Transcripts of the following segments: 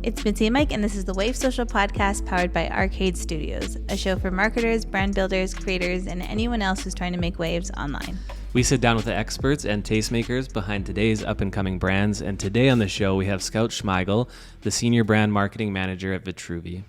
It's Mitzi and Mike, and this is the Wave Social Podcast powered by Arcade Studios, a show for marketers, brand builders, creators, and anyone else who's trying to make waves online. We sit down with the experts and tastemakers behind today's up-and-coming brands, and today on the show we have Scout Shmygol, the Senior Brand Marketing Manager at Vitruvi.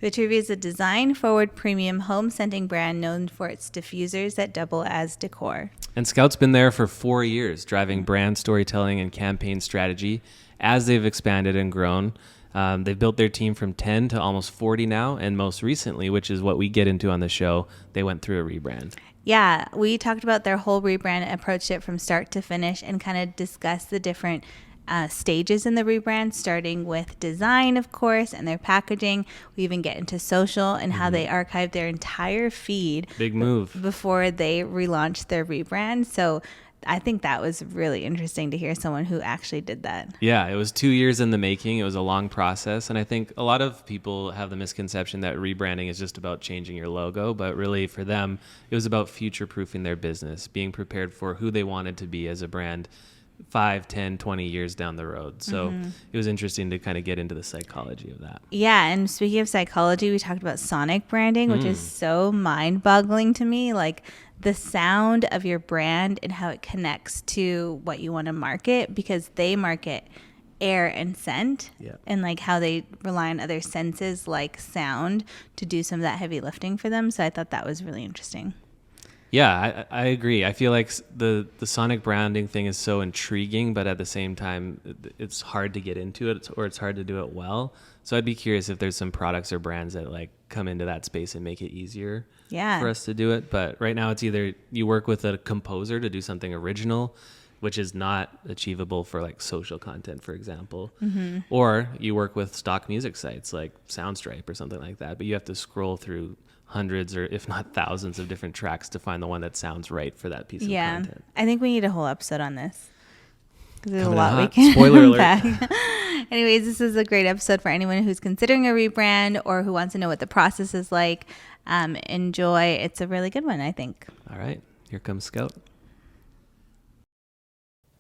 Vitruvi is a design-forward premium home-scenting brand known for its diffusers that double as decor. And Scout's been there for 4 years, driving brand storytelling and campaign strategy as they've expanded and grown. They've built their team from 10 to almost 40 now, and most recently, which is what we get into on the show, they went through a rebrand. Yeah, we talked about their whole rebrand, approached it from start to finish, and kind of discussed the different stages in the rebrand, starting with design, of course, and their packaging. We even get into social and how they archived their entire feed. Big move. Before they relaunched their rebrand. So I think that was really interesting to hear someone who actually did that. Yeah, it was 2 years in the making. It was a long process. And I think a lot of people have the misconception that rebranding is just about changing your logo. But really, for them, it was about future-proofing their business, being prepared for who they wanted to be as a brand 5, 10, 20 years down the road. So it was interesting to kind of get into the psychology of that. Yeah, and speaking of psychology, we talked about sonic branding, which is so mind-boggling to me. Like the sound of your brand and how it connects to what you want to market, because they market air and scent, and like how they rely on other senses like sound to do some of that heavy lifting for them. So I thought that was really interesting. Yeah, I agree. I feel like the sonic branding thing is so intriguing, but at the same time, it's hard to get into it, or it's hard to do it well. So I'd be curious if there's some products or brands that like come into that space and make it easier for us to do it. But right now, it's either you work with a composer to do something original, which is not achievable for like social content, for example, or you work with stock music sites like Soundstripe or something like that. But you have to scroll through hundreds or if not thousands of different tracks to find the one that sounds right for that piece of content. I think we need a whole episode on this. There's Coming a lot hot. we can Spoiler unpack. alert. Anyways, this is a great episode for anyone who's considering a rebrand or who wants to know what the process is like. Enjoy. It's a really good one, I think. All right, here comes Scout.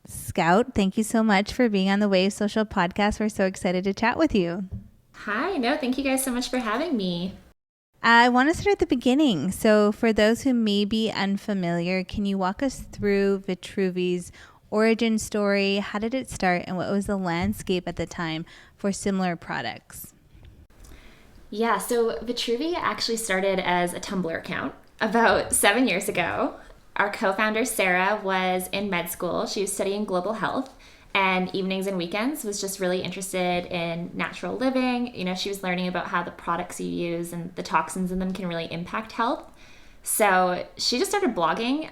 Scout, thank you so much for being on the Wave Social Podcast. We're so excited to chat with you. Hi, thank you guys so much for having me. I want to start at the beginning. So for those who may be unfamiliar, can you walk us through Vitruvi's origin story? How did it start, and what was the landscape at the time for similar products? Yeah, so Vitruvi actually started as a Tumblr account about 7 years ago. Our co-founder, Sarah, was in med school. She was studying global health, and evenings and weekends was just really interested in natural living. You know, she was learning about how the products you use and the toxins in them can really impact health. So she just started blogging.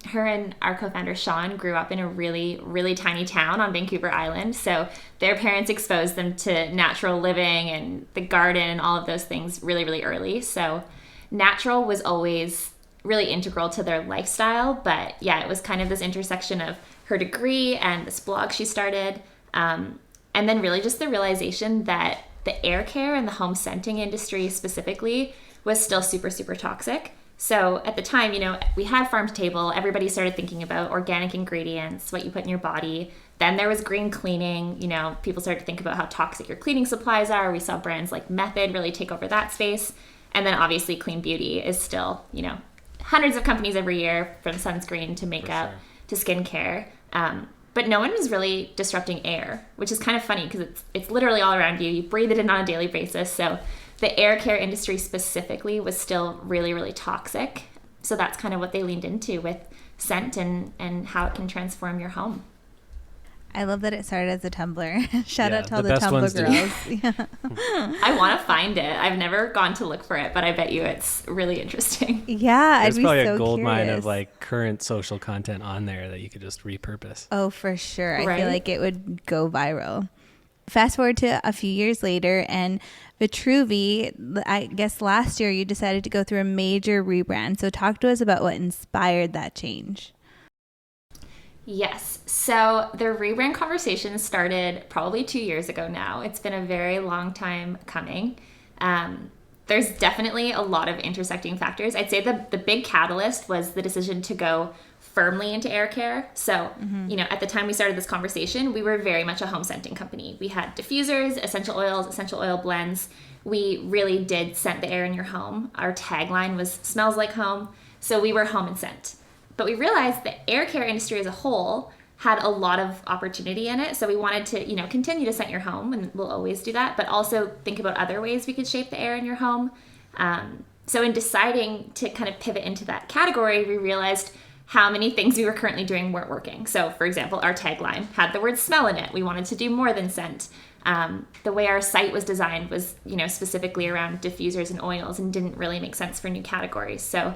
Her and our co-founder, Sean, grew up in a really, really tiny town on Vancouver Island. So their parents exposed them to natural living and the garden and all of those things really, really early. So natural was always really integral to their lifestyle. But yeah, it was kind of this intersection of her degree and this blog she started. And then really just the realization that the air care and the home scenting industry specifically was still super, super toxic. So at the time, you know, we had farm to table. Everybody started thinking about organic ingredients, what you put in your body. Then there was green cleaning. You know, people started to think about how toxic your cleaning supplies are. We saw brands like Method really take over that space. And then obviously clean beauty is still, you know, hundreds of companies every year, from sunscreen to makeup to skincare. But no one was really disrupting air, which is kind of funny because it's literally all around you. You breathe it in on a daily basis. So the air care industry specifically was still really, really toxic. So that's kind of what they leaned into with scent and how it can transform your home. I love that it started as a Tumblr. Shout out to all the best ones Tumblr do. girls. I want to find it. I've never gone to look for it, but I bet you it's really interesting. Yeah, There's I'd be probably so a gold mine curious. of like current social content on there that you could just repurpose. Oh, for sure. I Right? feel like it would go viral. Fast forward to a few years later, and Vitruvi, I guess last year you decided to go through a major rebrand. So talk to us about what inspired that change. Yes. So the rebrand conversation started probably 2 years ago now. It's been a very long time coming. there's definitely a lot of intersecting factors. I'd say the big catalyst was the decision to go firmly into air care. So, at the time we started this conversation, we were very much a home scenting company. We had diffusers, essential oils, essential oil blends. We really did scent the air in your home. Our tagline was smells like home. So we were home and scent. But we realized the air care industry as a whole had a lot of opportunity in it. So we wanted to, continue to scent your home, and we'll always do that, but also think about other ways we could shape the air in your home. So in deciding to kind of pivot into that category, we realized how many things we were currently doing weren't working. So for example, our tagline had the word smell in it. We wanted to do more than scent. The way our site was designed was, specifically around diffusers and oils, and didn't really make sense for new categories. So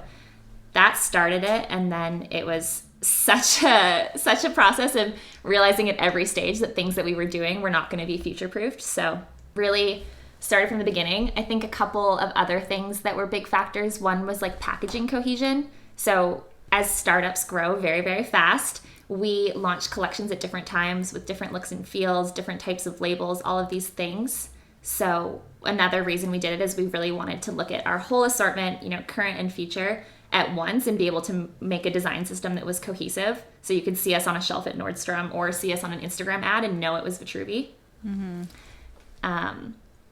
that started it. And then it was such a process of realizing at every stage that things that we were doing were not going to be future proofed. So really started from the beginning. I think a couple of other things that were big factors. One was like packaging cohesion. So as startups grow very, very fast, we launch collections at different times with different looks and feels, different types of labels, all of these things. So another reason we did it is we really wanted to look at our whole assortment, current and future, at once, and be able to make a design system that was cohesive. So you could see us on a shelf at Nordstrom or see us on an Instagram ad and know it was vitruvi.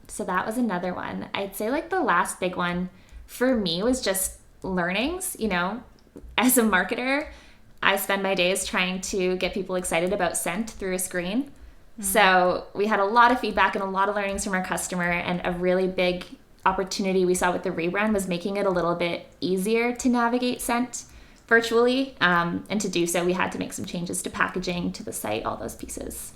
So that was another one. I'd say like the last big one for me was just learnings. As a marketer, I spend my days trying to get people excited about scent through a screen. So we had a lot of feedback and a lot of learnings from our customer, and a really big opportunity we saw with the rebrand was making it a little bit easier to navigate scent virtually. And to do so, we had to make some changes to packaging, to the site, all those pieces.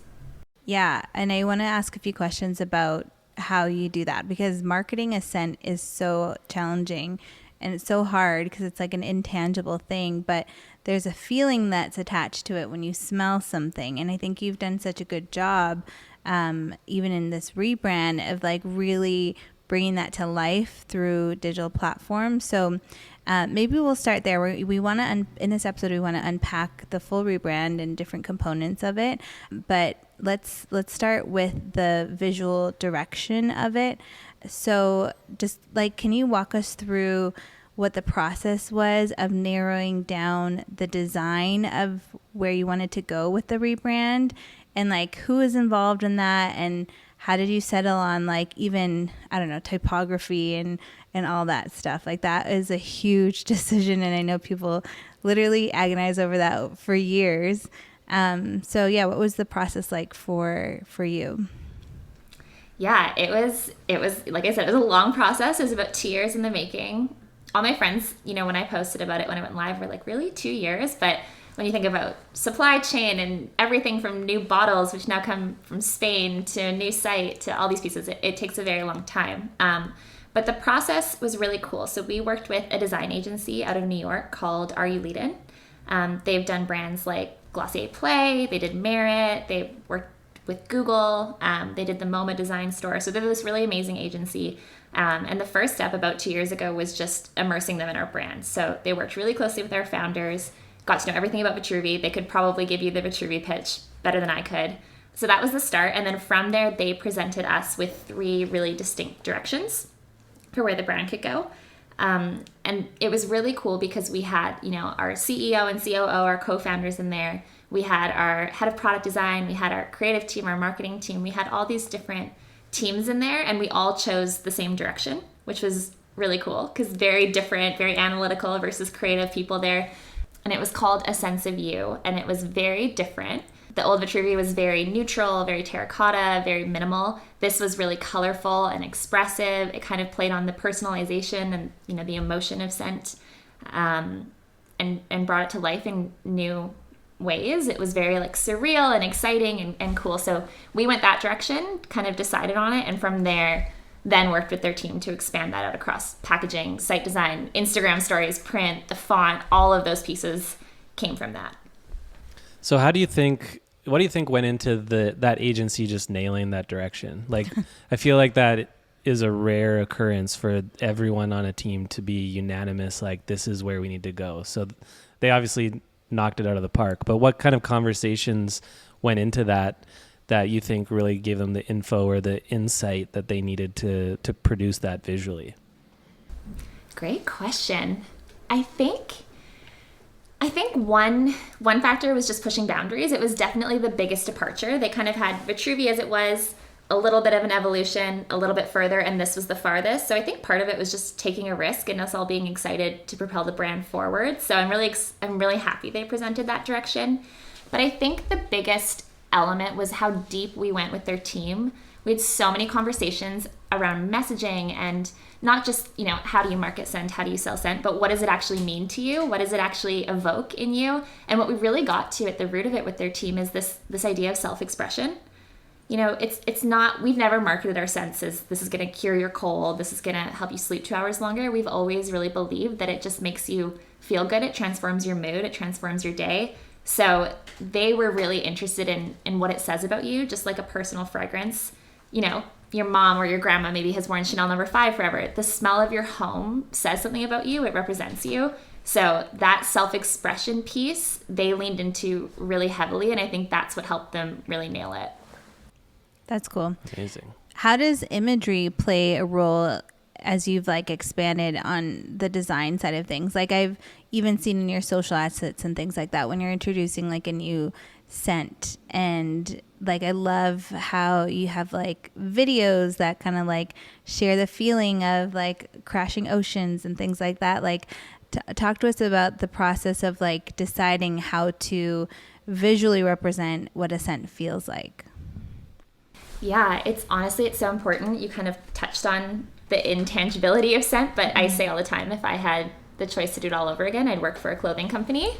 Yeah. And I want to ask a few questions about how you do that, because marketing a scent is so challenging and it's so hard because it's like an intangible thing, but there's a feeling that's attached to it when you smell something. And I think you've done such a good job, even in this rebrand, of like really bringing that to life through digital platforms. So maybe we'll start there. We want to, in this episode, we want to unpack the full rebrand and different components of it. But let's start with the visual direction of it. So just like, can you walk us through what the process was of narrowing down the design of where you wanted to go with the rebrand, and like who was involved in that, and how did you settle on like even, I don't know, typography and all that stuff? Like that is a huge decision, and I know people literally agonize over that for years. So yeah, what was the process like for you? Yeah, it was like I said, it was a long process. It was about 2 years in the making. All my friends, when I posted about it when I went live, were like, really, 2 years? But when you think about supply chain and everything from new bottles, which now come from Spain, to a new site, to all these pieces, it takes a very long time. But the process was really cool. So we worked with a design agency out of New York called Are You Leadin'? They've done brands like Glossier Play, they did Merit, they worked with Google, they did the MoMA design store. So they're this really amazing agency. And the first step about 2 years ago was just immersing them in our brand. So they worked really closely with our founders, got to know everything about vitruvi. They could probably give you the vitruvi pitch better than I could. So that was the start. And then from there, they presented us with 3 really distinct directions for where the brand could go. And it was really cool because we had, our CEO and COO, our co-founders in there. We had our head of product design. We had our creative team, our marketing team. We had all these different teams in there, and we all chose the same direction, which was really cool because very different, very analytical versus creative people there. And it was called A Sense of You, and it was very different. The old vitruvi was very neutral, very terracotta, very minimal. This was really colorful and expressive. It kind of played on the personalization and the emotion of scent, and brought it to life in new ways. It was very like surreal and exciting and cool. So we went that direction, kind of decided on it, and from there then worked with their team to expand that out across packaging, site design, Instagram stories, print, the font, all of those pieces came from that. So what do you think went into that agency just nailing that direction? Like, I feel like that is a rare occurrence for everyone on a team to be unanimous, like this is where we need to go. So they obviously knocked it out of the park, but what kind of conversations went into that you think really gave them the info or the insight that they needed to produce that visually? Great question. I think one factor was just pushing boundaries. It was definitely the biggest departure. They kind of had vitruvi as it was, a little bit of an evolution, a little bit further, and this was the farthest. So I think part of it was just taking a risk and us all being excited to propel the brand forward. So I'm really happy they presented that direction. But I think the biggest element was how deep we went with their team. We had so many conversations around messaging and not just, how do you market scent, how do you sell scent, but what does it actually mean to you? What does it actually evoke in you? And what we really got to at the root of it with their team is this idea of self-expression. It's not, we've never marketed our scents as this is going to cure your cold, this is going to help you sleep 2 hours longer. We've always really believed that it just makes you feel good. It transforms your mood, it transforms your day. So they were really interested in what it says about you, just like a personal fragrance. Your mom or your grandma maybe has worn Chanel No. 5 forever. The smell of your home says something about you. It represents you. So that self-expression piece, they leaned into really heavily, and I think that's what helped them really nail it. That's cool. Amazing. How does imagery play a role as you've expanded on the design side of things? I've even seen in your social assets and things like that when you're introducing a new scent, and I love how you have videos that kind of share the feeling of crashing oceans and things like that. Talk to us about the process of deciding how to visually represent what a scent feels like. Yeah, it's so important. You kind of touched on the intangibility of scent, but I say all the time, if I had the choice to do it all over again, I'd work for a clothing company.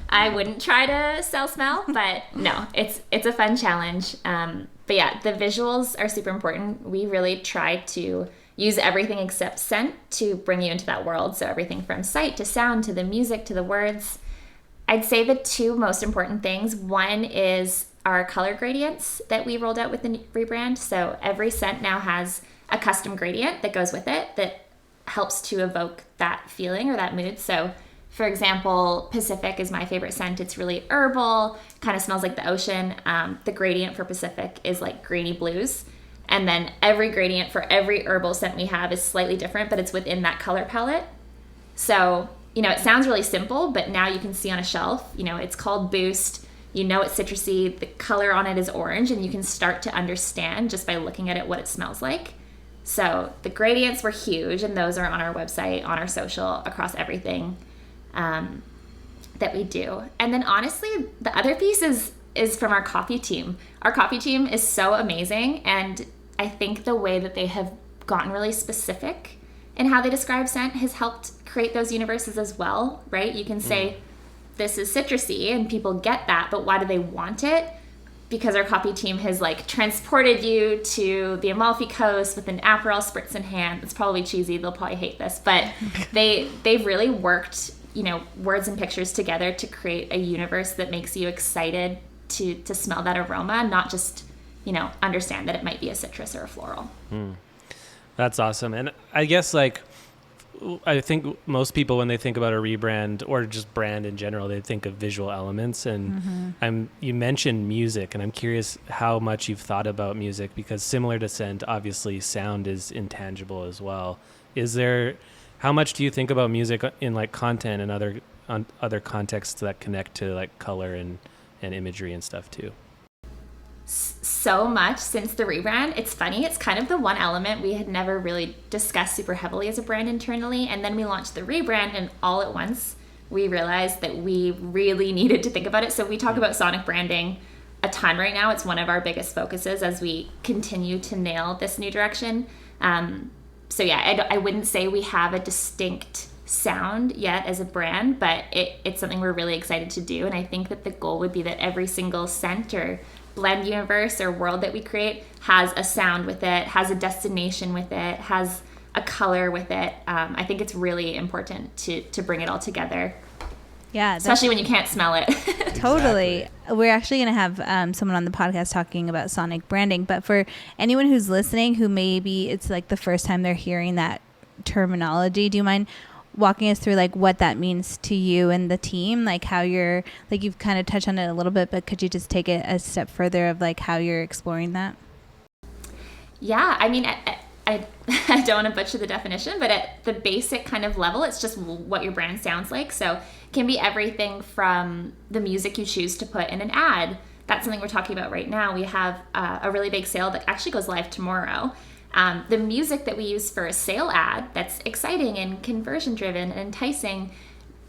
I wouldn't try to sell smell, but no, it's a fun challenge. But yeah, the visuals are super important. We really try to use everything except scent to bring you into that world. So everything from sight to sound to the music to the words. I'd say the two most important things. One is our color gradients that we rolled out with the rebrand. So every scent now has a custom gradient that goes with it that helps to evoke that feeling or that mood. So for example, Pacific is my favorite scent. It's really herbal, kind of smells like the ocean. The gradient for Pacific is greeny blues. And then every gradient for every herbal scent we have is slightly different, but it's within that color palette. So, it sounds really simple, but now you can see on a shelf, it's called Boost. It's citrusy, the color on it is orange, and you can start to understand just by looking at it what it smells like. So the gradients were huge, and those are on our website, on our social, across everything that we do. And then honestly, the other piece is from our copy team. Our copy team is so amazing, and I think the way that they have gotten really specific in how they describe scent has helped create those universes as well, right? You can say, this is citrusy, and people get that, but why do they want it? Because our copy team has transported you to the Amalfi Coast with an Aperol spritz in hand. It's probably cheesy. They'll probably hate this, but they've really worked, words and pictures together to create a universe that makes you excited to smell that aroma, not just, understand that it might be a citrus or a floral. That's awesome. And I guess I think most people, when they think about a rebrand or just brand in general, they think of visual elements. And you mentioned music, and I'm curious how much you've thought about music, because similar to scent, obviously sound is intangible as well. How much do you think about music in content and other contexts that connect to color and imagery and stuff too? So much since the rebrand. It's funny, it's kind of the one element we had never really discussed super heavily as a brand internally, and then we launched the rebrand, and all at once we realized that we really needed to think about it. So we talk about sonic branding a ton right now. It's one of our biggest focuses as we continue to nail this new direction. So yeah, I wouldn't say we have a distinct sound yet as a brand, but it's something we're really excited to do. And I think that the goal would be that every single scent or blend universe or world that we create has a sound with it, has a destination with it, has a color with it. I think it's really important to bring it all together. Yeah. Especially when you can't smell it. Totally. Exactly. We're actually going to have someone on the podcast talking about sonic branding, but for anyone who's listening who maybe it's the first time they're hearing that terminology, do you mind walking us through what that means to you and the team, how you're you've kind of touched on it a little bit, but could you just take it a step further of how you're exploring that? Yeah, I mean, I I don't want to butcher the definition, but at the basic kind of level, it's just what your brand sounds like. So it can be everything from the music you choose to put in an ad. That's something we're talking about right now. We have a really big sale that actually goes live tomorrow. The music that we use for a sale ad that's exciting and conversion driven and enticing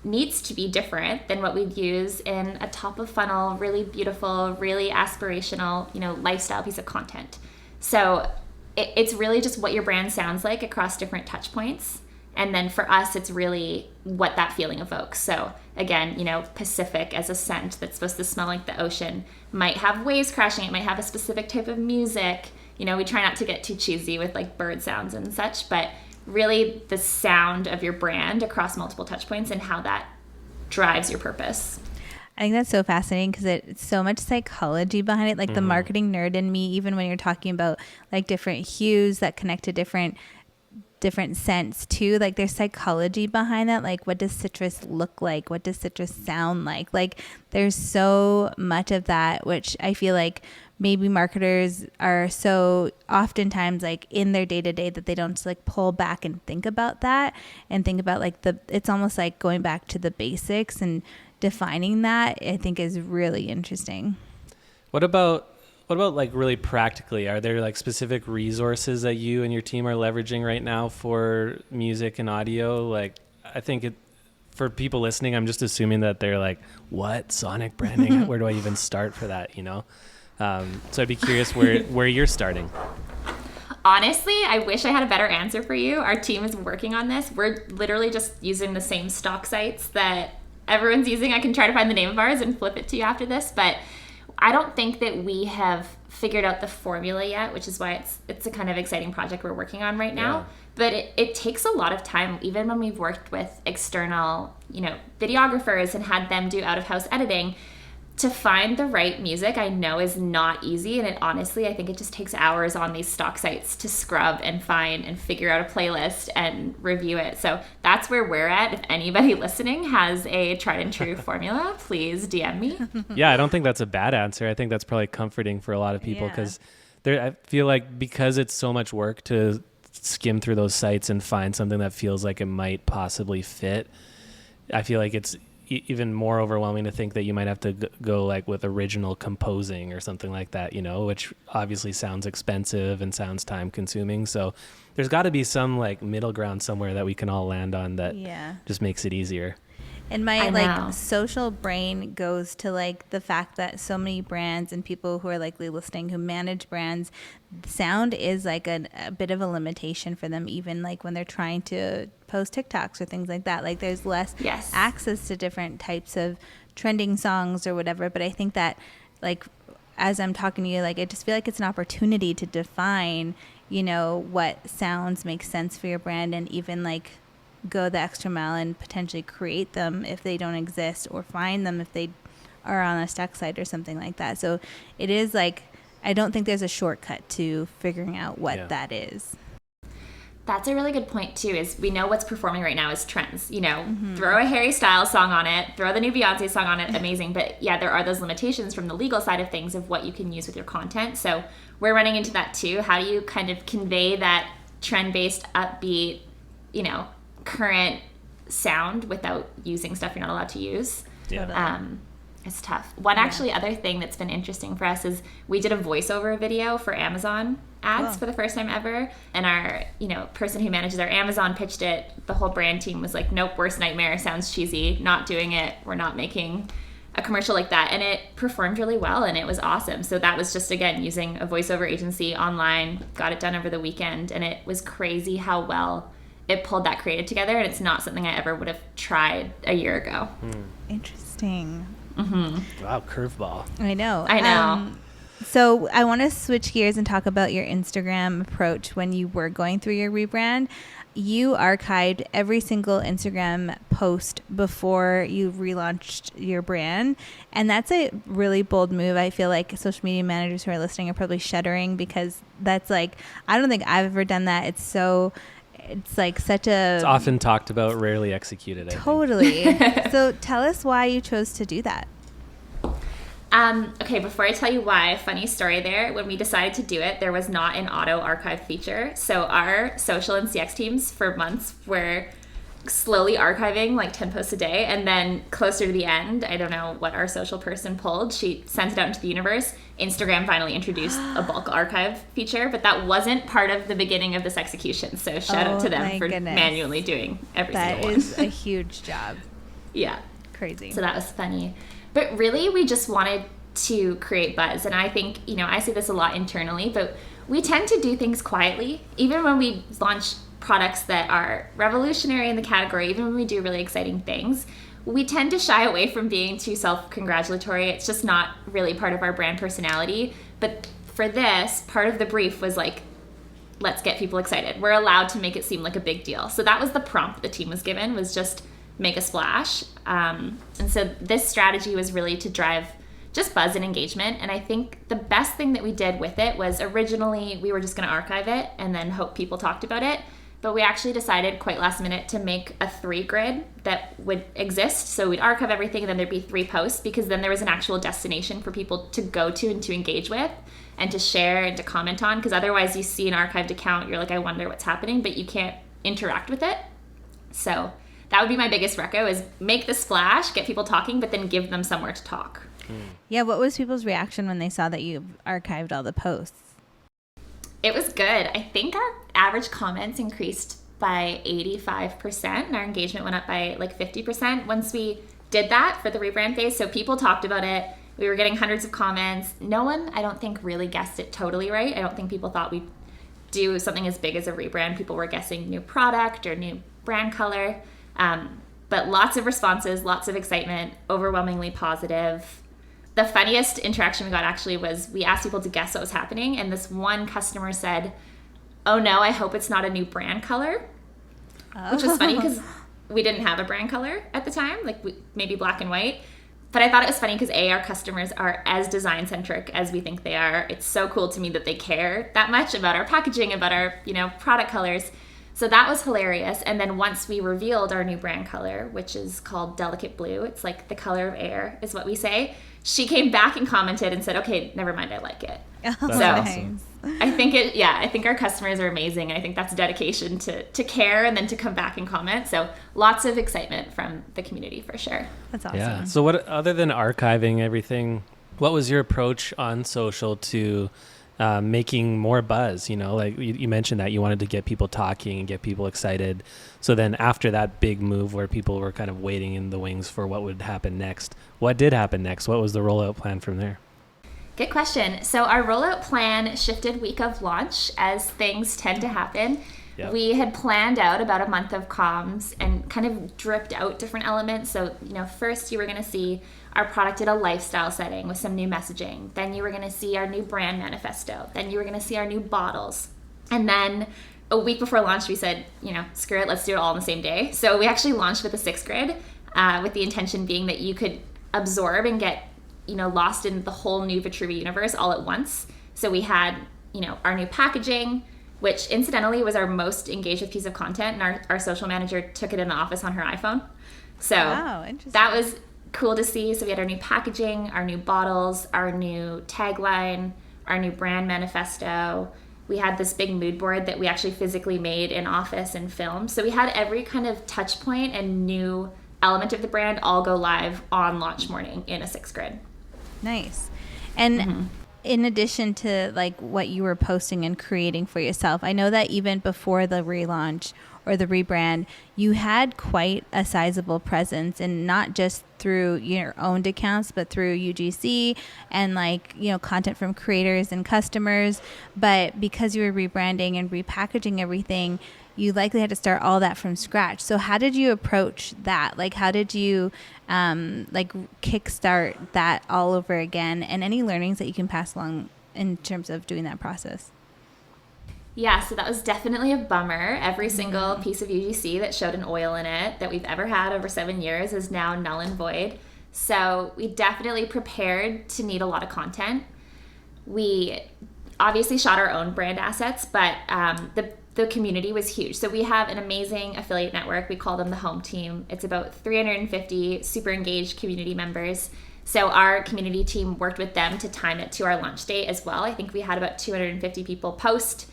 needs to be different than what we'd use in a top of funnel, really beautiful, really aspirational, lifestyle piece of content. So it's really just what your brand sounds like across different touch points. And then for us, it's really what that feeling evokes. So again, Pacific as a scent that's supposed to smell like the ocean might have waves crashing. It might have a specific type of music. We try not to get too cheesy with like bird sounds and such, but really the sound of your brand across multiple touch points and how that drives your purpose. I think that's so fascinating because it's so much psychology behind it. Like the marketing nerd in me, even when you're talking about like different hues that connect to different scents too, like there's psychology behind that. Like what does citrus look like? What does citrus sound like? Like there's so much of that, which I feel like maybe marketers are so oftentimes like in their day-to-day that they don't just like pull back and think about that and think about like it's almost like going back to the basics and defining that. I think is really interesting. What about like really practically? Are there like specific resources that you and your team are leveraging right now for music and audio? Like I think for people listening, I'm just assuming that they're like, what? Sonic branding? Where do I even start for that? So I'd be curious where you're starting. Honestly, I wish I had a better answer for you. Our team is working on this. We're literally just using the same stock sites that everyone's using. I can try to find the name of ours and flip it to you after this, but I don't think that we have figured out the formula yet, which is why it's a kind of exciting project we're working on right now. Yeah. But it takes a lot of time, even when we've worked with external, videographers and had them do out-of-house editing. To find the right music, I know is not easy. And honestly, I think it just takes hours on these stock sites to scrub and find and figure out a playlist and review it. So that's where we're at. If anybody listening has a tried and true formula, please DM me. Yeah, I don't think that's a bad answer. I think that's probably comforting for a lot of people because I feel like because it's so much work to skim through those sites and find something that feels like it might possibly fit, I feel like it's even more overwhelming to think that you might have to go like with original composing or something like that, which obviously sounds expensive and sounds time consuming. So there's got to be some like middle ground somewhere that we can all land on that just makes it easier. And my like social brain goes to like the fact that so many brands and people who are likely listening who manage brands, sound is like a bit of a limitation for them, even like when they're trying to post TikToks or things like that. Like there's less access to different types of trending songs or whatever. But I think that like as I'm talking to you, like I just feel like it's an opportunity to define, what sounds make sense for your brand and even like go the extra mile and potentially create them if they don't exist or find them if they are on a stock site or something like that. So it is like, I don't think there's a shortcut to figuring out what that is. That's a really good point too, is we know what's performing right now is trends, throw a Harry Styles song on it, throw the new Beyonce song on it, amazing. But there are those limitations from the legal side of things of what you can use with your content. So we're running into that too. How do you kind of convey that trend-based, upbeat, current sound without using stuff you're not allowed to use? It's tough. One actually other thing that's been interesting for us is we did a voiceover video for Amazon ads for the first time ever, and our person who manages our Amazon pitched it. The whole brand team was like, nope, worst nightmare, sounds cheesy, not doing it, we're not making a commercial like that. And it performed really well and it was awesome. So that was just, again, using a voiceover agency online, got it done over the weekend, and it was crazy how well it pulled that creative together. And it's not something I ever would have tried a year ago. Interesting. Wow, curveball. I know. So I want to switch gears and talk about your Instagram approach when you were going through your rebrand. You archived every single Instagram post before you relaunched your brand. And that's a really bold move. I feel like social media managers who are listening are probably shuddering because that's like, I don't think I've ever done that. It's like such a... It's often talked about, rarely executed, I think. Totally. So tell us why you chose to do that. Okay, before I tell you why, funny story there. When we decided to do it, there was not an auto archive feature. So our social and CX teams for months were slowly archiving like 10 posts a day. And then closer to the end, I don't know what our social person pulled. She sent it out into the universe. Instagram finally introduced a bulk archive feature, but that wasn't part of the beginning of this execution. So shout out to them for manually doing every single one. That is a huge job. Yeah. Crazy. So that was funny. But really, we just wanted to create buzz. And I think, I say this a lot internally, but we tend to do things quietly. Even when we launch products that are revolutionary in the category, even when we do really exciting things, we tend to shy away from being too self-congratulatory. It's just not really part of our brand personality. But for this, part of the brief was like, let's get people excited. We're allowed to make it seem like a big deal. So that was the prompt the team was given, was just make a splash. And so this strategy was really to drive just buzz and engagement. And I think the best thing that we did with it was originally we were just going to archive it and then hope people talked about it. But we actually decided quite last minute to make a 3 grid that would exist. So we'd archive everything and then there'd be 3 posts, because then there was an actual destination for people to go to and to engage with and to share and to comment on. Because otherwise you see an archived account, you're like, I wonder what's happening, but you can't interact with it. So that would be my biggest reco, is make the splash, get people talking, but then give them somewhere to talk. Yeah, what was people's reaction when they saw that you archived all the posts? It was good. I think our average comments increased by 85% and our engagement went up by like 50% once we did that for the rebrand phase. So people talked about it. We were getting hundreds of comments. No one, I don't think, really guessed it totally right. I don't think people thought we'd do something as big as a rebrand. People were guessing new product or new brand color. But lots of responses, lots of excitement, overwhelmingly positive. The funniest interaction we got actually was we asked people to guess what was happening, and this one customer said, "Oh no, I hope it's not a new brand color," which was funny because we didn't have a brand color at the time, like maybe black and white. But I thought it was funny because our customers are as design centric as we think they are. It's so cool to me that they care that much about our packaging, about our product colors. So that was hilarious. And then once we revealed our new brand color, which is called Delicate Blue, it's like the color of air is what we say, she came back and commented and said, okay, never mind, I like it. That's so nice. I think our customers are amazing. I think that's dedication to care and then to come back and comment. So lots of excitement from the community for sure. That's awesome. Yeah. So what, other than archiving everything, what was your approach on social to making more buzz? Like you mentioned that you wanted to get people talking and get people excited. So then after that big move where people were kind of waiting in the wings for what would happen next, what did happen next? What was the rollout plan from there? Good question. So our rollout plan shifted week of launch, as things tend to happen. Yep. We had planned out about a month of comms and kind of dripped out different elements. So, first you were going to see our product in a lifestyle setting with some new messaging. Then you were going to see our new brand manifesto. Then you were going to see our new bottles. And then a week before launch, we said, screw it, let's do it all in the same day. So we actually launched with a 6 grid with the intention being that you could absorb and get, lost in the whole new Vitruvi universe all at once. So we had, our new packaging, which incidentally was our most engaged with piece of content. And our social manager took it in the office on her iPhone. So that was cool to see. So we had our new packaging, our new bottles, our new tagline, our new brand manifesto. We had this big mood board that we actually physically made in office and filmed. So we had every kind of touch point and new element of the brand all go live on launch morning in a 6 grid. Nice. And in addition to like what you were posting and creating for yourself, I know that even before the relaunch or the rebrand, you had quite a sizable presence, and not just through your owned accounts, but through UGC and content from creators and customers. But because you were rebranding and repackaging everything, you likely had to start all that from scratch. So how did you approach that? Like, how did you kickstart that all over again? And any learnings that you can pass along in terms of doing that process? Yeah, so that was definitely a bummer. Every single piece of UGC that showed an oil in it that we've ever had over 7 years is now null and void. So we definitely prepared to need a lot of content. We obviously shot our own brand assets, but the community was huge. So we have an amazing affiliate network. We call them the home team. It's about 350 super engaged community members. So our community team worked with them to time it to our launch date as well. I think we had about 250 people post.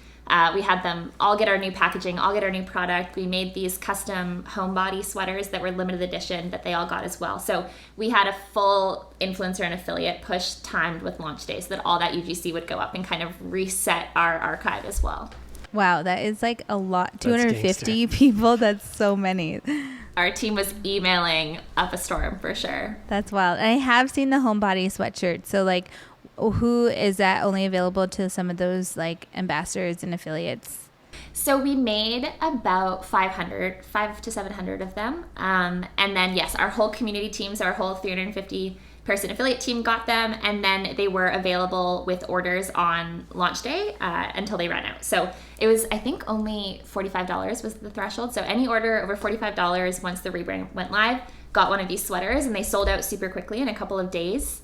We had them all get our new packaging, all get our new product. We made these custom homebody sweaters that were limited edition that they all got as well. So we had a full influencer and affiliate push timed with launch day so that all that UGC would go up and kind of reset our archive as well. Wow, that is like a lot. That's 250 people. That's so many. Our team was emailing up a storm for sure. That's wild. And I have seen the homebody sweatshirt. So like, who is that only available to some of those like ambassadors and affiliates? So we made about 500 to 700 of them. And then, yes, our whole community teams, our whole 350 person affiliate team got them. And then they were available with orders on launch day until they ran out. So it was, I think, only $45 was the threshold. So any order over $45 once the rebrand went live got one of these sweaters, and they sold out super quickly in a couple of days.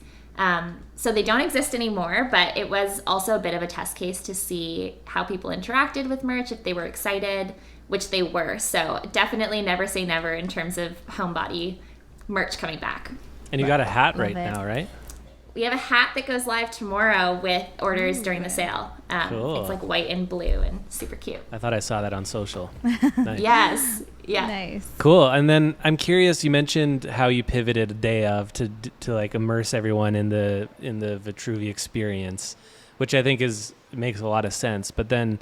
So they don't exist anymore, but it was also a bit of a test case to see how people interacted with merch, if they were excited, which they were. So definitely never say never in terms of homebody merch coming back. And you got a hat right Love it. now, right? We have a hat that goes live tomorrow with orders during the sale. Cool. It's like white and blue and super cute. I thought I saw that on social. Nice. Yes. Yeah. Nice. Cool. And then I'm curious, you mentioned how you pivoted a day of to like immerse everyone in the Vitruvi experience, which I think makes a lot of sense. But then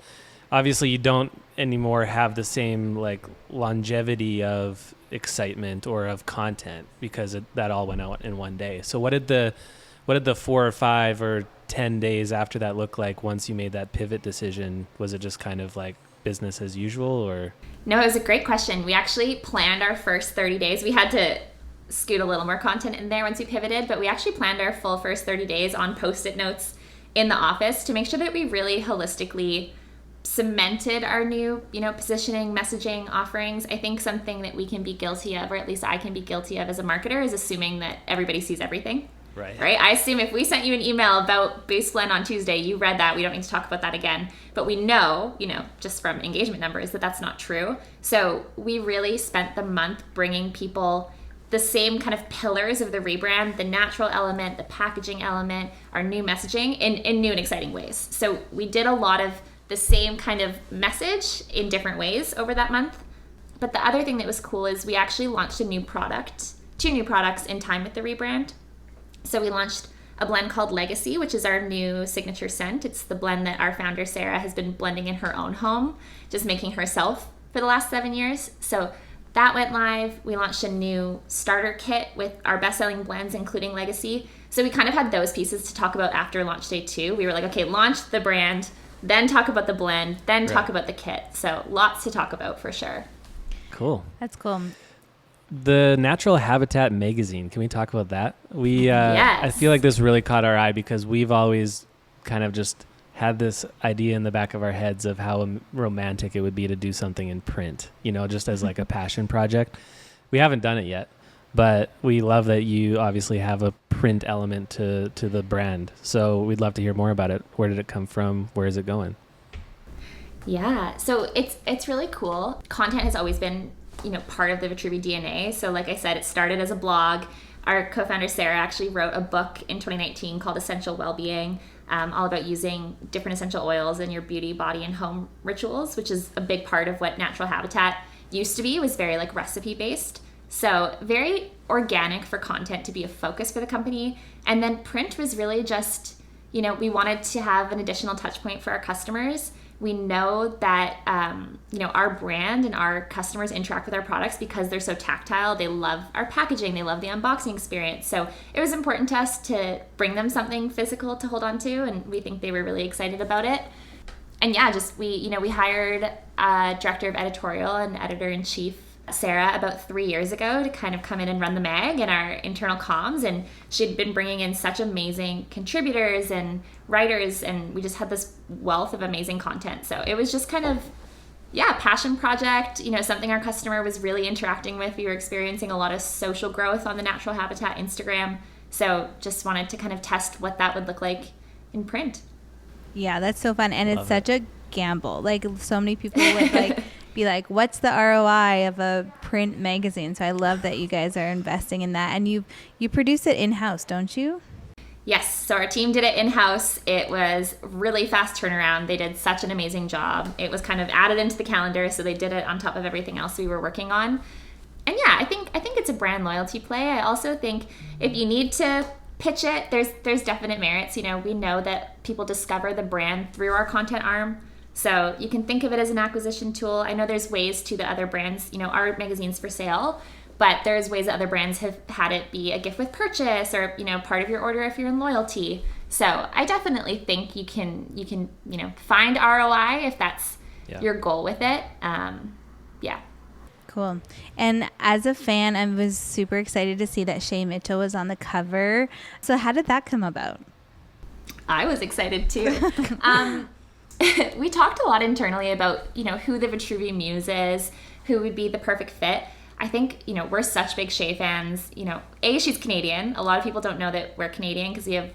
obviously you don't anymore have the same like longevity of excitement or of content because that all went out in one day. So what did the 4 or 5 or 10 days after that look like once you made that pivot decision? Was it just kind of like business as usual, or? No, it was a great question. We actually planned our first 30 days. We had to scoot a little more content in there once we pivoted, but we actually planned our full first 30 days on Post-it notes in the office to make sure that we really holistically cemented our new, positioning, messaging, offerings. I think something that we can be guilty of, or at least I can be guilty of as a marketer, is assuming that everybody sees everything. Right? I assume if we sent you an email about Boost Blend on Tuesday, you read that. We don't need to talk about that again. But we know, just from engagement numbers, that that's not true. So we really spent the month bringing people the same kind of pillars of the rebrand, the natural element, the packaging element, our new messaging in new and exciting ways. So we did a lot of the same kind of message in different ways over that month. But the other thing that was cool is we actually launched two new products in time with the rebrand. So we launched a blend called Legacy, which is our new signature scent. It's the blend that our founder, Sarah, has been blending in her own home, just making herself for the last 7 years. So that went live. We launched a new starter kit with our best-selling blends, including Legacy. So we kind of had those pieces to talk about after launch day 2. We were like, okay, launch the brand, then talk about the blend, then talk about the kit. So lots to talk about for sure. Cool. That's cool. The Natural Habitat magazine, can we talk about that? Yes. I feel like this really caught our eye because we've always kind of just had this idea in the back of our heads of how romantic it would be to do something in print, just as like a passion project. We haven't done it yet, but we love that you obviously have a print element to the brand. So we'd love to hear more about it. Where did it come from? Where is it going? Yeah, so it's really cool. Content has always been part of the Vitruvi DNA. So like I said, it started as a blog. Our co-founder Sarah actually wrote a book in 2019 called Essential Wellbeing, all about using different essential oils in your beauty, body, and home rituals, which is a big part of what Natural Habitat used to be. It was very like recipe based. So very organic for content to be a focus for the company. And then print was really just, we wanted to have an additional touch point for our customers. We know that, our brand and our customers interact with our products because they're so tactile. They love our packaging. They love the unboxing experience. So it was important to us to bring them something physical to hold on to, and we think they were really excited about it. And yeah, we hired a director of editorial and editor-in-chief, Sarah, about 3 years ago to kind of come in and run the mag and our internal comms, and she'd been bringing in such amazing contributors and writers, and we just had this wealth of amazing content. So it was just kind of passion project, something our customer was really interacting with. We were experiencing a lot of social growth on the Natural Habitat Instagram, so just wanted to kind of test what that would look like in print. Yeah, that's so fun. And it's such a gamble. Like so many people would like be like, what's the ROI of a print magazine? So I love that you guys are investing in that. And you produce it in-house, don't you? Yes, so our team did it in-house. It was really fast turnaround. They did such an amazing job. It was kind of added into the calendar, so they did it on top of everything else we were working on. And yeah, I think it's a brand loyalty play. I also think if you need to pitch it, there's definite merits. You know, we know that people discover the brand through our content arm. So you can think of it as an acquisition tool. I know there's ways to the other brands, you know, our magazine's for sale, but there's ways that other brands have had it be a gift with purchase or, you know, part of your order if you're in loyalty. So I definitely think you can, you know, find ROI if that's your goal with it. Yeah. Cool. And as a fan, I was super excited to see that Shay Mitchell was on the cover. So how did that come about? I was excited too. We talked a lot internally about, you know, who the Vitruvi muse is, who would be the perfect fit. I think, you know, we're such big Shay fans. You know, she's Canadian. A lot of people don't know that we're Canadian because we have,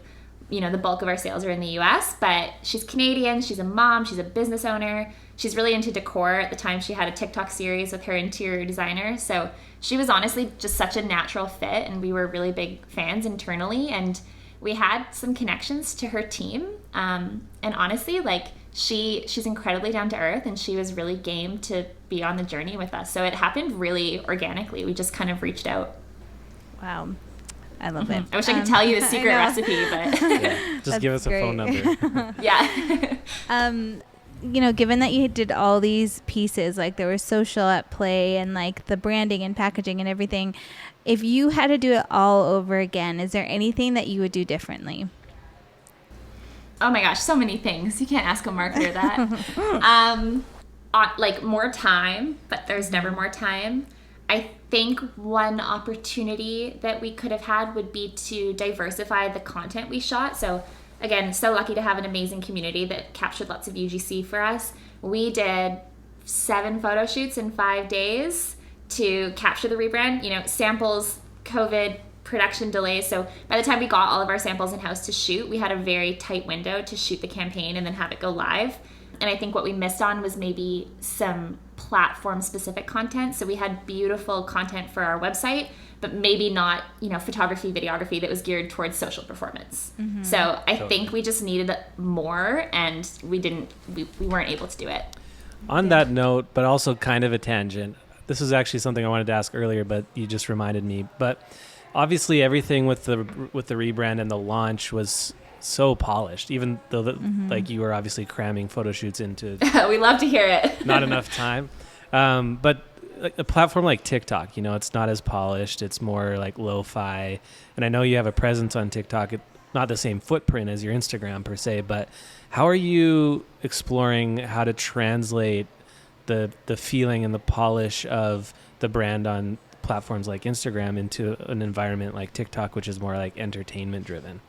you know, the bulk of our sales are in the US, but she's Canadian. She's a mom. She's a business owner. She's really into decor. At the time, she had a TikTok series with her interior designer. So she was honestly just such a natural fit, and we were really big fans internally. And we had some connections to her team. And honestly, like, she's incredibly down to earth, and she was really game to be on the journey with us. So it happened really organically. We just kind of reached out. Wow. I love it. I wish I could tell you the secret recipe, but just give us a phone number. Yeah. You know, given that you did all these pieces, like there was social at play and like the branding and packaging and everything, if you had to do it all over again, is there anything that you would do differently? Oh my gosh, so many things. You can't ask a marketer that. Like more time, but there's never more time. I think one opportunity that we could have had would be to diversify the content we shot. So again, so lucky to have an amazing community that captured lots of UGC for us. We did 7 photo shoots in 5 days to capture the rebrand, you know, samples, COVID, production delays. So by the time we got all of our samples in-house to shoot, we had a very tight window to shoot the campaign and then have it go live. And I think what we missed on was maybe some platform-specific content. So we had beautiful content for our website, but maybe not, you know, photography, videography that was geared towards social performance. Mm-hmm. So I think we just needed more, and we weren't able to do it. On that note, but also kind of a tangent, this is actually something I wanted to ask earlier, but you just reminded me. But obviously everything with the rebrand and the launch was so polished, even though like you were obviously cramming photo shoots into we love to hear it. not enough time. But like a platform like TikTok, you know, it's not as polished. It's more like lo-fi. And I know you have a presence on TikTok. It's not the same footprint as your Instagram per se, but how are you exploring how to translate the feeling and the polish of the brand on platforms like Instagram into an environment like TikTok, which is more like entertainment driven?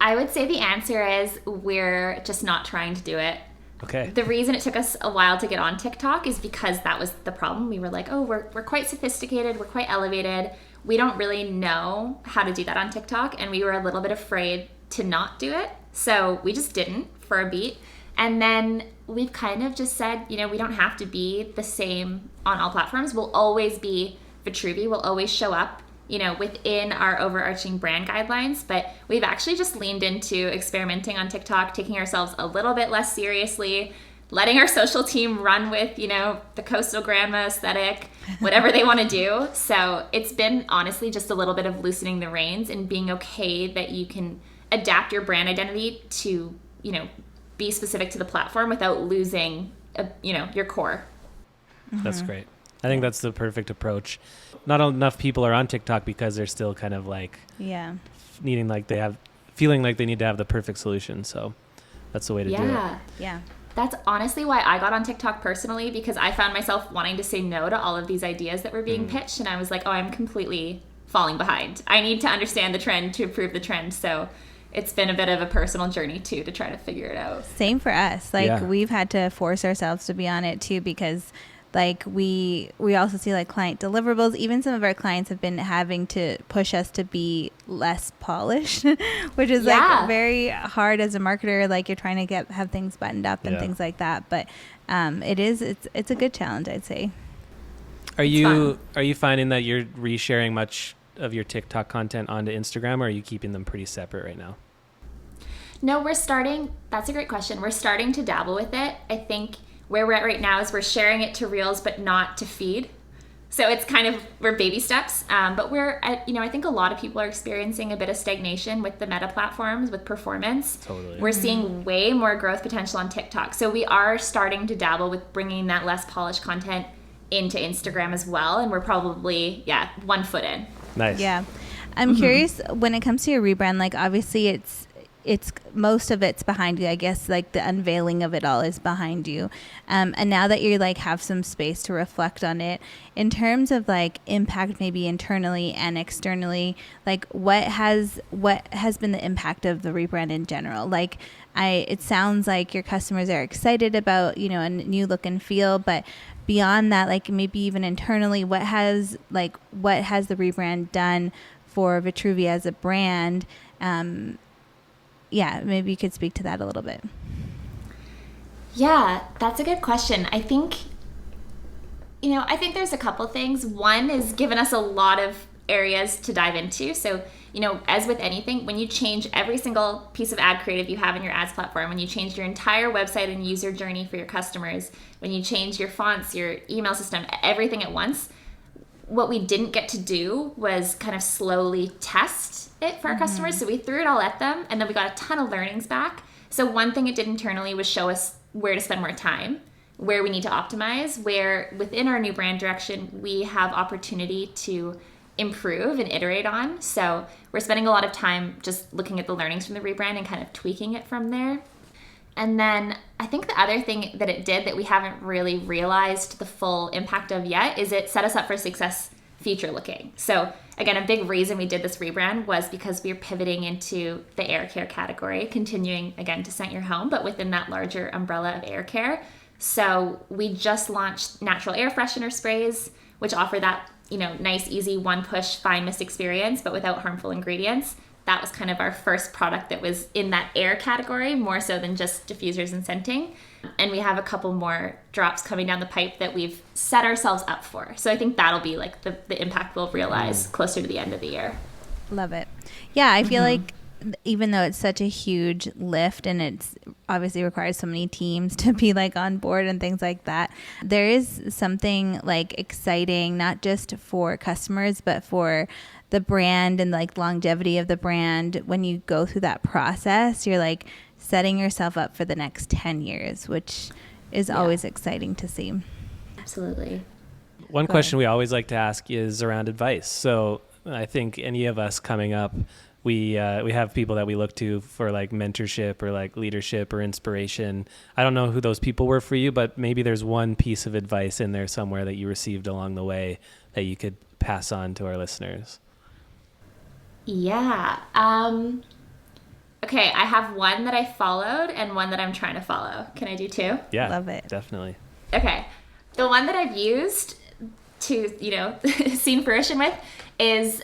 I would say the answer is we're just not trying to do it. Okay. The reason it took us a while to get on TikTok is because that was the problem. We were like, oh, we're quite sophisticated. We're quite elevated. We don't really know how to do that on TikTok. And we were a little bit afraid to not do it. So we just didn't for a beat. And then we've kind of just said, you know, we don't have to be the same on all platforms. We'll always be Vitruvi. We'll always show up, you know, within our overarching brand guidelines. But we've actually just leaned into experimenting on TikTok, taking ourselves a little bit less seriously, letting our social team run with, you know, the coastal grandma aesthetic, whatever they want to do. So it's been honestly just a little bit of loosening the reins and being okay that you can adapt your brand identity to, you know, be specific to the platform without losing, you know, your core. That's great. I think that's the perfect approach. Not enough people are on TikTok because they're still kind of like feeling like they need to have the perfect solution. So that's the way to do it. Yeah. That's honestly why I got on TikTok personally, because I found myself wanting to say no to all of these ideas that were being pitched. And I was like, oh, I'm completely falling behind. I need to understand the trend to improve the trend. So it's been a bit of a personal journey too, to try to figure it out. Same for us. Like we've had to force ourselves to be on it too, because Like we also see like client deliverables. Even some of our clients have been having to push us to be less polished, which is like very hard as a marketer. Like you're trying to have things buttoned up and things like that. But it's a good challenge, I'd say. Are you finding that you're resharing much of your TikTok content onto Instagram, or are you keeping them pretty separate right now? No, that's a great question. We're starting to dabble with it. I think where we're at right now is we're sharing it to Reels, but not to feed. So it's we're baby steps. But I think a lot of people are experiencing a bit of stagnation with the meta platforms, with performance. Totally. We're seeing way more growth potential on TikTok. So we are starting to dabble with bringing that less polished content into Instagram as well. And we're probably, 1 foot in. Nice. Yeah. I'm curious, when it comes to your rebrand, like obviously it's most of it's behind you. I guess like the unveiling of it all is behind you. And now that you like have some space to reflect on it in terms of like impact, maybe internally and externally, like what has been the impact of the rebrand in general? Like it sounds like your customers are excited about, a new look and feel, but beyond that, like maybe even internally, what has the rebrand done for Vitruvi as a brand? Maybe you could speak to that a little bit. Yeah, that's a good question. I think there's a couple things. One is given us a lot of areas to dive into. So, as with anything, when you change every single piece of ad creative you have in your ads platform, when you change your entire website and user journey for your customers, when you change your fonts, your email system, everything at once, what we didn't get to do was kind of slowly test it for our customers. So we threw it all at them, and then we got a ton of learnings back. So one thing it did internally was show us where to spend more time, where we need to optimize, where within our new brand direction, we have opportunity to improve and iterate on. So we're spending a lot of time just looking at the learnings from the rebrand and kind of tweaking it from there. And then I think the other thing that it did that we haven't really realized the full impact of yet is it set us up for success future looking. So again, a big reason we did this rebrand was because we were pivoting into the air care category, continuing again to scent your home, but within that larger umbrella of air care. So we just launched natural air freshener sprays, which offer that, nice, easy, one push, fine mist experience, but without harmful ingredients. That was kind of our first product that was in that air category, more so than just diffusers and scenting. And we have a couple more drops coming down the pipe that we've set ourselves up for. So I think that'll be like the impact we'll realize closer to the end of the year. Love it. Yeah, I feel like even though it's such a huge lift and it's obviously requires so many teams to be like on board and things like that, there is something like exciting, not just for customers, but for the brand and like longevity of the brand. When you go through that process, you're like setting yourself up for the next 10 years, which is always exciting to see. Absolutely. One question we always like to ask is around advice. So I think any of us coming up, we have people that we look to for like mentorship or like leadership or inspiration. I don't know who those people were for you, but maybe there's one piece of advice in there somewhere that you received along the way that you could pass on to our listeners. Yeah. Okay, I have one that I followed and one that I'm trying to follow. Can I do two? Yeah. Love it. Definitely. Okay. The one that I've used to, seen fruition with is,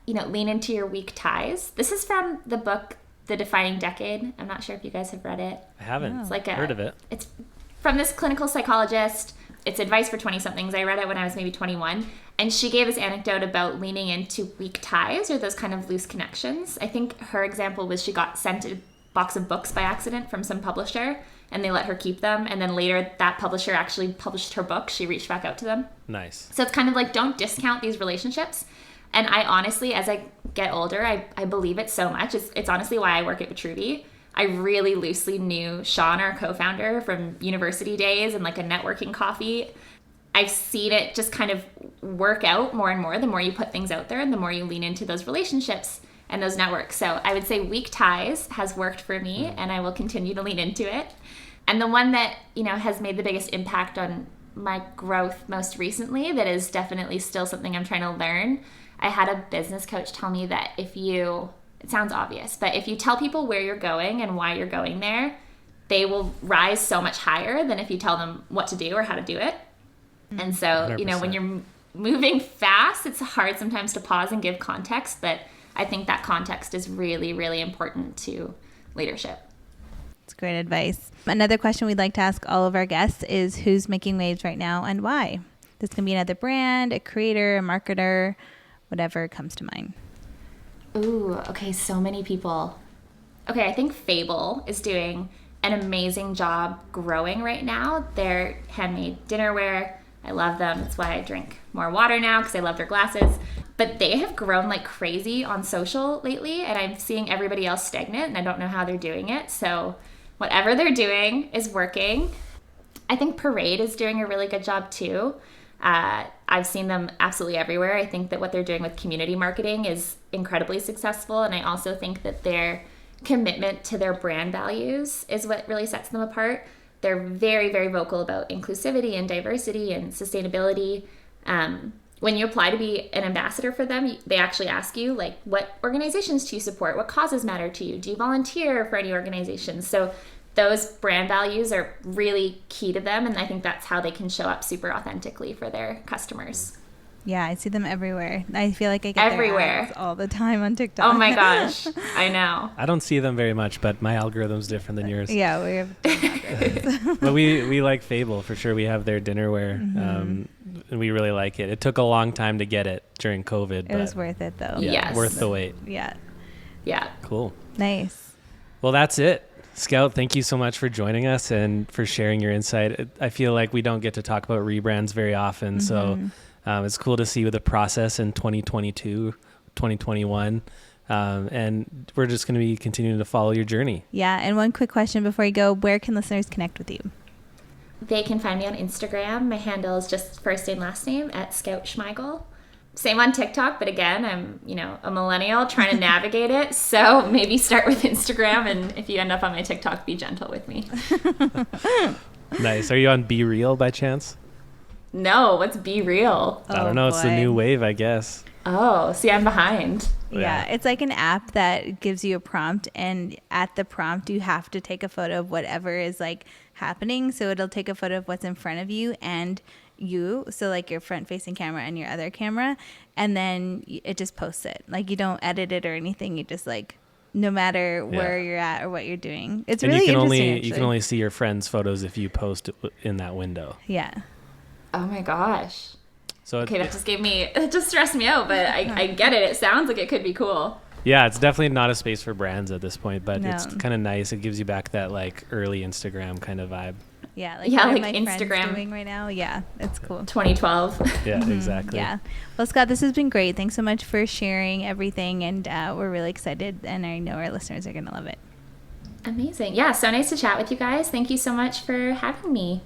lean into your weak ties. This is from the book, The Defining Decade. I'm not sure if you guys have read it. I haven't. It's like heard of it. It's from this clinical psychologist. It's advice for 20-somethings. I read it when I was maybe 21. And she gave this anecdote about leaning into weak ties or those kind of loose connections. I think her example was she got sent a box of books by accident from some publisher, and they let her keep them. And then later that publisher actually published her book. She reached back out to them. Nice. So it's kind of like, don't discount these relationships. And I honestly, as I get older, I believe it so much. It's honestly why I work at Vitruvi. I really loosely knew Sean, our co-founder, from university days and like a networking coffee. I've seen it just kind of work out more and more the more you put things out there and the more you lean into those relationships and those networks. So I would say weak ties has worked for me, and I will continue to lean into it. And the one that, has made the biggest impact on my growth most recently, that is definitely still something I'm trying to learn. I had a business coach tell me that it sounds obvious, but if you tell people where you're going and why you're going there, they will rise so much higher than if you tell them what to do or how to do it. And so, you know, when 100%. you're moving fast, it's hard sometimes to pause and give context, but I think that context is really, really important to leadership. It's great advice. Another question we'd like to ask all of our guests is who's making waves right now and why? This can be another brand, a creator, a marketer, whatever comes to mind. Ooh, okay, so many people. Okay, I think Fable is doing an amazing job growing right now. They're handmade dinnerware. I love them. That's why I drink more water now, because I love their glasses. But they have grown like crazy on social lately, and I'm seeing everybody else stagnant, and I don't know how they're doing it. So whatever they're doing is working. I think Parade is doing a really good job too. I've seen them absolutely everywhere. I think that what they're doing with community marketing is incredibly successful, and I also think that their commitment to their brand values is what really sets them apart. They're very, very vocal about inclusivity and diversity and sustainability. When you apply to be an ambassador for them, they actually ask you, like, what organizations do you support? What causes matter to you? Do you volunteer for any organizations? So those brand values are really key to them, and I think that's how they can show up super authentically for their customers. Yeah, I see them everywhere. I feel like I get Everywhere. their ads all the time on TikTok. Oh my gosh, I know. I don't see them very much, but my algorithm's different than yours. Yeah, we have. But we like Fable for sure. We have their dinnerware, and we really like it. It took a long time to get it during COVID. It was worth it though. Yeah, Yes. worth the wait. Yeah. Yeah. Cool. Nice. Well, that's it. Scout, thank you so much for joining us and for sharing your insight. I feel like we don't get to talk about rebrands very often, so it's cool to see the process in 2022, 2021, and we're just going to be continuing to follow your journey. Yeah, and one quick question before you go, where can listeners connect with you? They can find me on Instagram. My handle is just first name, last name at Scout Shmygol. Same on TikTok, but again, I'm, a millennial trying to navigate it. So maybe start with Instagram, and if you end up on my TikTok, be gentle with me. Nice. Are you on Be Real by chance? No, what's Be Real? I don't know. It's the boy. new wave, I guess. Oh, see, I'm behind. Yeah, it's like an app that gives you a prompt, and at the prompt, you have to take a photo of whatever is like happening. So it'll take a photo of what's in front of you and you, so like your front facing camera and your other camera, and then it just posts it. Like you don't edit it or anything. You just like, no matter where you're at or what you're doing. It's And really you can interesting. you can only see your friends' photos if you post in that window. Yeah. Oh my gosh. So Okay, that just stressed me out, but I get it. It sounds like it could be cool. yeah, it's definitely not a space for brands at this point, but it's No. kind of nice. It gives you back that like early Instagram kind of vibe. Yeah. Like, Yeah, what are like my Instagram. friends doing right now. Yeah. It's cool. 2012. Yeah, exactly. Yeah. Well, Scott, this has been great. Thanks so much for sharing everything. And we're really excited. And I know our listeners are going to love it. Amazing. Yeah, so nice to chat with you guys. Thank you so much for having me.